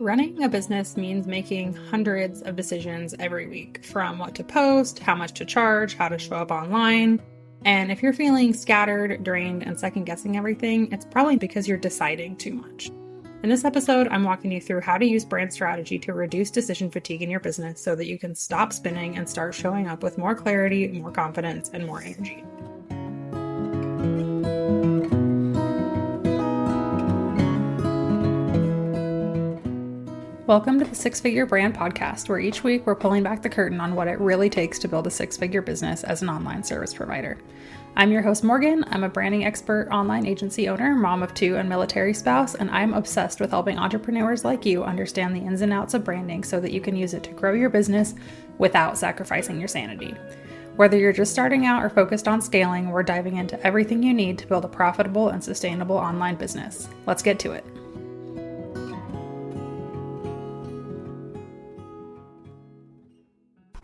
Running a business means making hundreds of decisions every week, from what to post, how much to charge, how to show up online. And if you're feeling scattered, drained, and second guessing everything, it's probably because you're deciding too much. In this episode, I'm walking you through how to use brand strategy to reduce decision fatigue in your business so that you can stop spinning and start showing up with more clarity, more confidence, and more energy. Welcome to the Six Figure Brand Podcast, where each week we're pulling back the curtain on what it really takes to build a six-figure business as an online service provider. I'm your host, Morgan. I'm a branding expert, online agency owner, mom of two, and military spouse, and I'm obsessed with helping entrepreneurs like you understand the ins and outs of branding so that you can use it to grow your business without sacrificing your sanity. Whether you're just starting out or focused on scaling, we're diving into everything you need to build a profitable and sustainable online business. Let's get to it.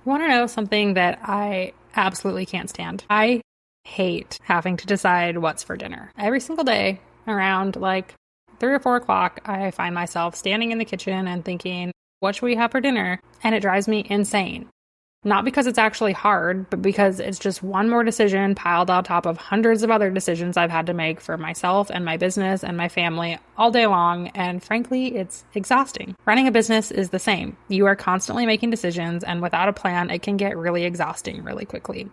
Want to know something that I absolutely can't stand? I hate having to decide what's for dinner. Every single day around 3 or 4 o'clock, I find myself standing in the kitchen and thinking, what should we have for dinner? And it drives me insane. Not because it's actually hard, but because it's just one more decision piled on top of hundreds of other decisions I've had to make for myself and my business and my family all day long. And frankly, it's exhausting. Running a business is the same. You are constantly making decisions, and without a plan, it can get really exhausting really quickly.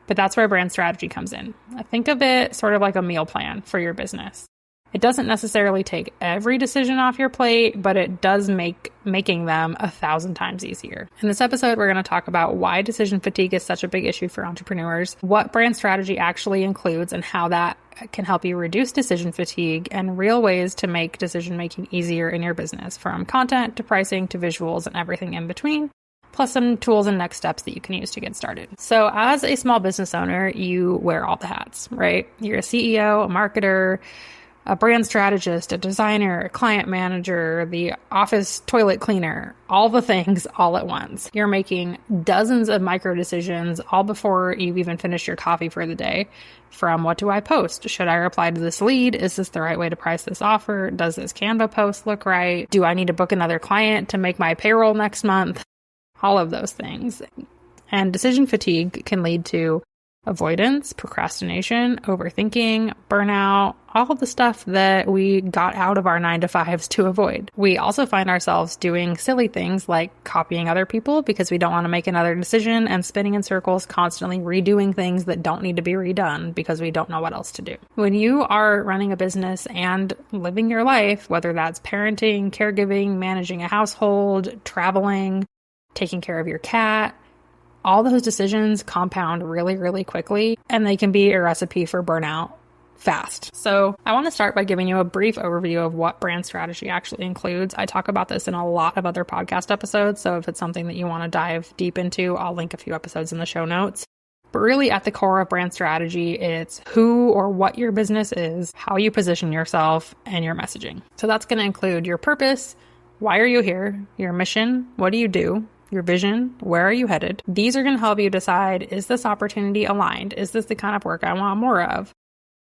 But that's where brand strategy comes in. Think of it sort of like a meal plan for your business. It doesn't necessarily take every decision off your plate, but it does make making them 1,000 times easier. In this episode, we're going to talk about why decision fatigue is such a big issue for entrepreneurs, what brand strategy actually includes, and how that can help you reduce decision fatigue, and real ways to make decision making easier in your business, from content to pricing to visuals and everything in between, plus some tools and next steps that you can use to get started. So as a small business owner, you wear all the hats, right? You're a CEO, a marketer, a brand strategist, a designer, a client manager, the office toilet cleaner, all the things all at once. You're making dozens of micro decisions all before you've even finished your coffee for the day. From what do I post? Should I reply to this lead? Is this the right way to price this offer? Does this Canva post look right? Do I need to book another client to make my payroll next month? All of those things. And decision fatigue can lead to avoidance, procrastination, overthinking, burnout, all of the stuff that we got out of our 9-to-5s to avoid. We also find ourselves doing silly things like copying other people because we don't want to make another decision, and spinning in circles, constantly redoing things that don't need to be redone because we don't know what else to do. When you are running a business and living your life, whether that's parenting, caregiving, managing a household, traveling, taking care of your cat, all those decisions compound really, really quickly, and they can be a recipe for burnout fast. So I want to start by giving you a brief overview of what brand strategy actually includes. I talk about this in a lot of other podcast episodes, so if it's something that you want to dive deep into, I'll link a few episodes in the show notes. But really at the core of brand strategy, it's who or what your business is, how you position yourself, and your messaging. So that's going to include your purpose, why are you here, your mission, what do you do, your vision, where are you headed? These are going to help you decide, is this opportunity aligned? Is this the kind of work I want more of?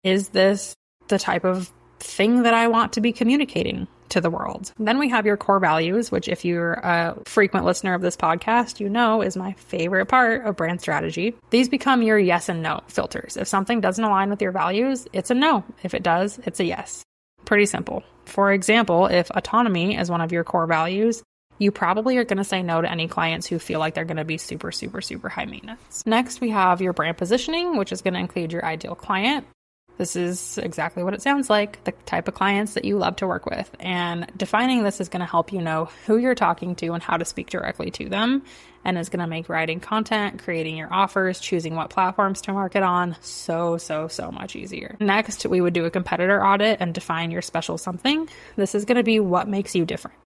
Is this the type of thing that I want to be communicating to the world? Then we have your core values, which if you're a frequent listener of this podcast, you know is my favorite part of brand strategy. These become your yes and no filters. If something doesn't align with your values, it's a no. If it does, it's a yes. Pretty simple. For example, if autonomy is one of your core values, you probably are going to say no to any clients who feel like they're going to be super, super, super high maintenance. Next, we have your brand positioning, which is going to include your ideal client. This is exactly what it sounds like, the type of clients that you love to work with. And defining this is going to help you know who you're talking to and how to speak directly to them. And is going to make writing content, creating your offers, choosing what platforms to market on so much easier. Next, we would do a competitor audit and define your special something. This is going to be what makes you different.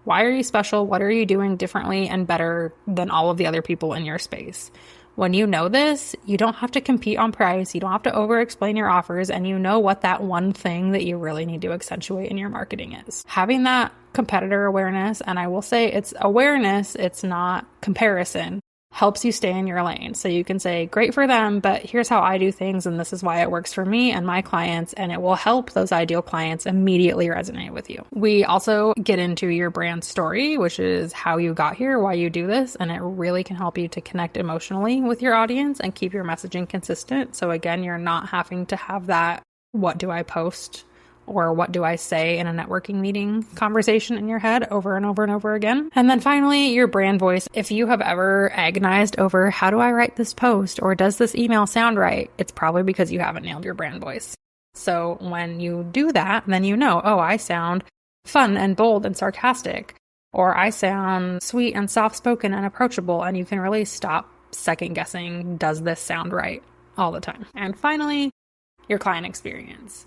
Why are you special? What are you doing differently and better than all of the other people in your space? When you know this, you don't have to compete on price. You don't have to over-explain your offers, and you know what that one thing that you really need to accentuate in your marketing is. Having that competitor awareness, and I will say it's awareness, it's not comparison, helps you stay in your lane. So you can say, great for them, but here's how I do things, and this is why it works for me and my clients, and it will help those ideal clients immediately resonate with you. We also get into your brand story, which is how you got here, why you do this, and it really can help you to connect emotionally with your audience and keep your messaging consistent. So again, you're not having to have that, what do I post? Or what do I say in a networking meeting conversation in your head over and over and over again. And then finally, your brand voice. If you have ever agonized over how do I write this post or does this email sound right, it's probably because you haven't nailed your brand voice. So when you do that, then you know, oh, I sound fun and bold and sarcastic, or I sound sweet and soft-spoken and approachable, and you can really stop second guessing, does this sound right, all the time. And finally, your client experience.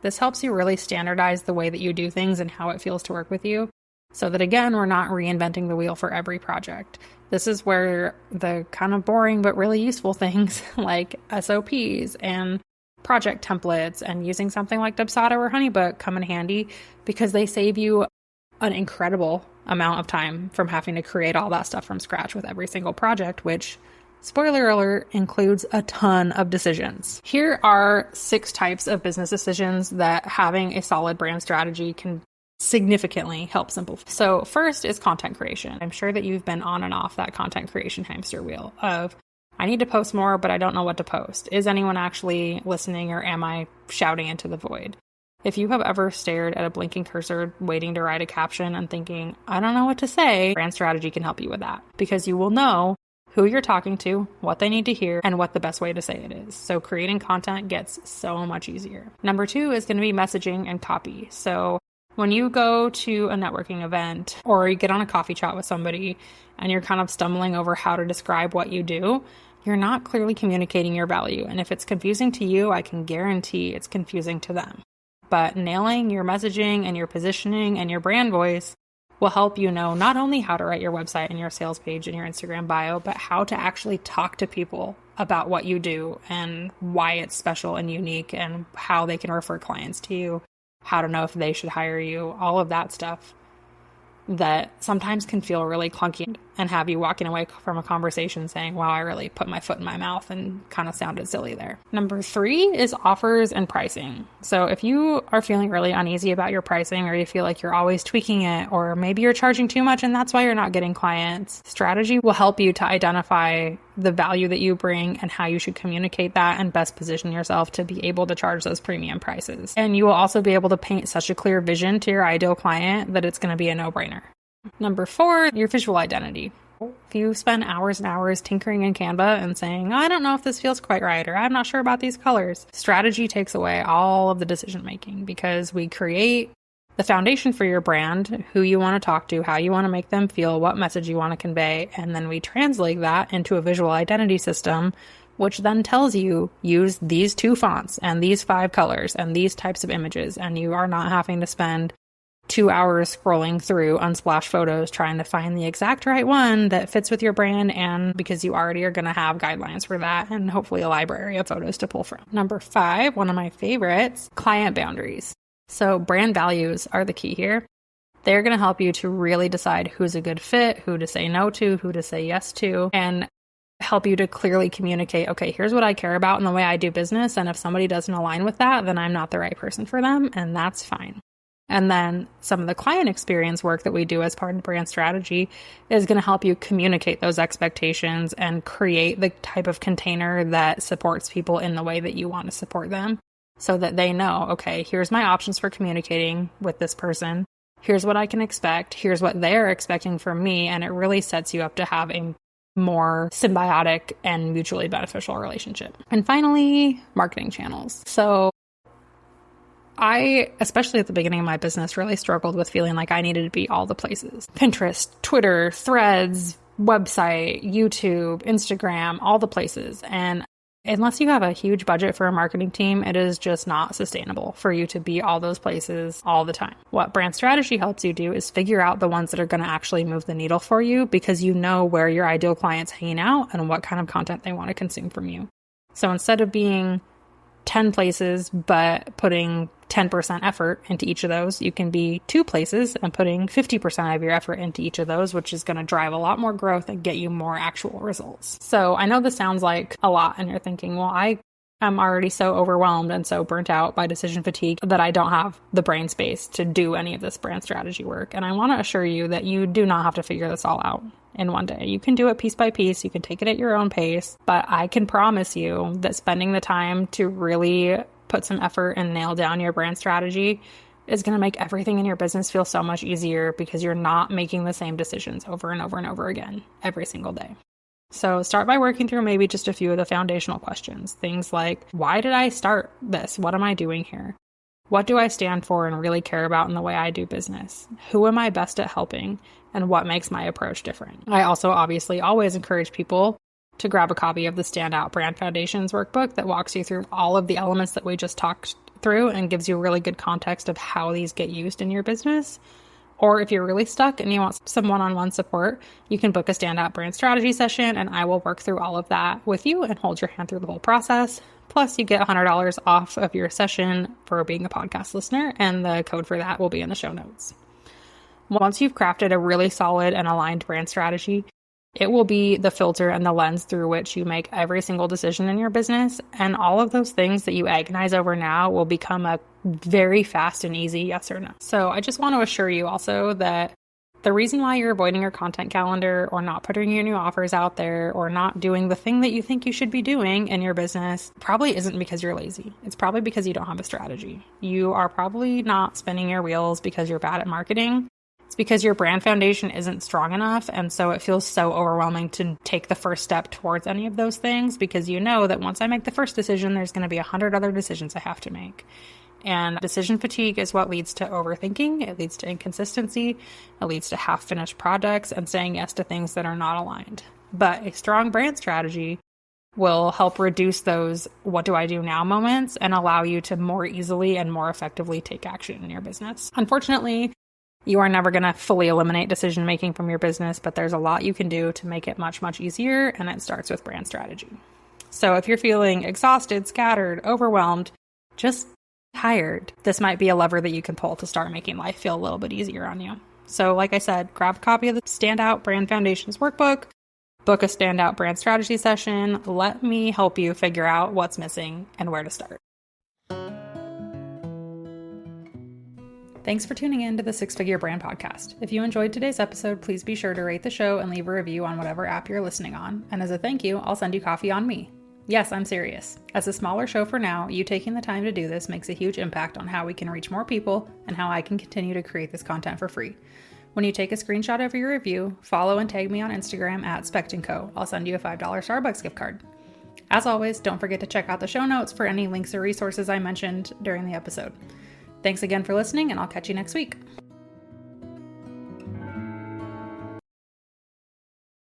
This helps you really standardize the way that you do things and how it feels to work with you, so that again, we're not reinventing the wheel for every project. This is where the kind of boring but really useful things like SOPs and project templates and using something like Dubsado or Honeybook come in handy, because they save you an incredible amount of time from having to create all that stuff from scratch with every single project, which, spoiler alert, includes a ton of decisions. Here are 6 types of business decisions that having a solid brand strategy can significantly help simplify. So first is content creation. I'm sure that you've been on and off that content creation hamster wheel of, I need to post more, but I don't know what to post. Is anyone actually listening, or am I shouting into the void? If you have ever stared at a blinking cursor waiting to write a caption and thinking, I don't know what to say, brand strategy can help you with that, because you will know who you're talking to, what they need to hear, and what the best way to say it is. So creating content gets so much easier. Number 2 is going to be messaging and copy. So when you go to a networking event or you get on a coffee chat with somebody and you're kind of stumbling over how to describe what you do, you're not clearly communicating your value. And if it's confusing to you, I can guarantee it's confusing to them. But nailing your messaging and your positioning and your brand voice will help you know not only how to write your website and your sales page and your Instagram bio, but how to actually talk to people about what you do and why it's special and unique, and how they can refer clients to you, how to know if they should hire you, all of that stuff that sometimes can feel really clunky and have you walking away from a conversation saying, wow, I really put my foot in my mouth and kind of sounded silly there. Number 3 is offers and pricing. So if you are feeling really uneasy about your pricing, or you feel like you're always tweaking it, or maybe you're charging too much and that's why you're not getting clients, strategy will help you to identify the value that you bring and how you should communicate that and best position yourself to be able to charge those premium prices. And you will also be able to paint such a clear vision to your ideal client that it's going to be a no-brainer. Number 4, your visual identity. If you spend hours and hours tinkering in Canva and saying, I don't know if this feels quite right, or I'm not sure about these colors, strategy takes away all of the decision making, because we create the foundation for your brand, who you want to talk to, how you want to make them feel, what message you want to convey, and then we translate that into a visual identity system, which then tells you, use these 2 fonts and these 5 colors and these types of images, and you are not having to spend 2 hours scrolling through Unsplash photos trying to find the exact right one that fits with your brand, and because you already are going to have guidelines for that and hopefully a library of photos to pull from. Number 5, one of my favorites, client boundaries. So brand values are the key here. They're going to help you to really decide who's a good fit, who to say no to, who to say yes to, and help you to clearly communicate, okay, here's what I care about in the way I do business, and if somebody doesn't align with that, then I'm not the right person for them, and that's fine. And then some of the client experience work that we do as part of brand strategy is going to help you communicate those expectations and create the type of container that supports people in the way that you want to support them, so that they know, okay, here's my options for communicating with this person. Here's what I can expect. Here's what they're expecting from me. And it really sets you up to have a more symbiotic and mutually beneficial relationship. And finally, marketing channels. So I, especially at the beginning of my business, really struggled with feeling like I needed to be all the places. Pinterest, Twitter, Threads, website, YouTube, Instagram, all the places. And unless you have a huge budget for a marketing team, it is just not sustainable for you to be all those places all the time. What brand strategy helps you do is figure out the ones that are going to actually move the needle for you, because you know where your ideal client's hanging out and what kind of content they want to consume from you. So instead of being 10 places, but putting 10% effort into each of those. You can be 2 places and putting 50% of your effort into each of those, which is going to drive a lot more growth and get you more actual results. So I know this sounds like a lot and you're thinking, well, I'm already so overwhelmed and so burnt out by decision fatigue that I don't have the brain space to do any of this brand strategy work. And I want to assure you that you do not have to figure this all out in one day. You can do it piece by piece. You can take it at your own pace. But I can promise you that spending the time to really put some effort and nail down your brand strategy is going to make everything in your business feel so much easier because you're not making the same decisions over and over and over again every single day. So start by working through maybe just a few of the foundational questions. Things like, why did I start this? What am I doing here? What do I stand for and really care about in the way I do business? Who am I best at helping? And what makes my approach different? I also obviously always encourage people to grab a copy of the Standout Brand Foundations workbook that walks you through all of the elements that we just talked through and gives you a really good context of how these get used in your business. Or if you're really stuck and you want some one-on-one support, you can book a Standout Brand Strategy session and I will work through all of that with you and hold your hand through the whole process. Plus, you get $100 off of your session for being a podcast listener, and the code for that will be in the show notes. Once you've crafted a really solid and aligned brand strategy, it will be the filter and the lens through which you make every single decision in your business. And all of those things that you agonize over now will become a very fast and easy yes or no. So I just want to assure you also that the reason why you're avoiding your content calendar or not putting your new offers out there or not doing the thing that you think you should be doing in your business probably isn't because you're lazy. It's probably because you don't have a strategy. You are probably not spinning your wheels because you're bad at marketing. It's because your brand foundation isn't strong enough, and so it feels so overwhelming to take the first step towards any of those things because you know that once I make the first decision, there's going to be 100 other decisions I have to make. And decision fatigue is what leads to overthinking. It leads to inconsistency. It leads to half-finished projects and saying yes to things that are not aligned. But a strong brand strategy will help reduce those what do I do now moments and allow you to more easily and more effectively take action in your business. Unfortunately, you are never going to fully eliminate decision making from your business, but there's a lot you can do to make it much, much easier, and it starts with brand strategy. So if you're feeling exhausted, scattered, overwhelmed, just tired, this might be a lever that you can pull to start making life feel a little bit easier on you. So like I said, grab a copy of the Standout Brand Foundations workbook, book a Standout Brand Strategy session. Let me help you figure out what's missing and where to start. Thanks for tuning in to the Six Figure Brand Podcast. If you enjoyed today's episode, please be sure to rate the show and leave a review on whatever app you're listening on. And as a thank you, I'll send you coffee on me. Yes, I'm serious. As a smaller show for now, you taking the time to do this makes a huge impact on how we can reach more people and how I can continue to create this content for free. When you take a screenshot of your review, follow and tag me on Instagram at @SpectandCo. I'll send you a $5 Starbucks gift card. As always, don't forget to check out the show notes for any links or resources I mentioned during the episode. Thanks again for listening, and I'll catch you next week.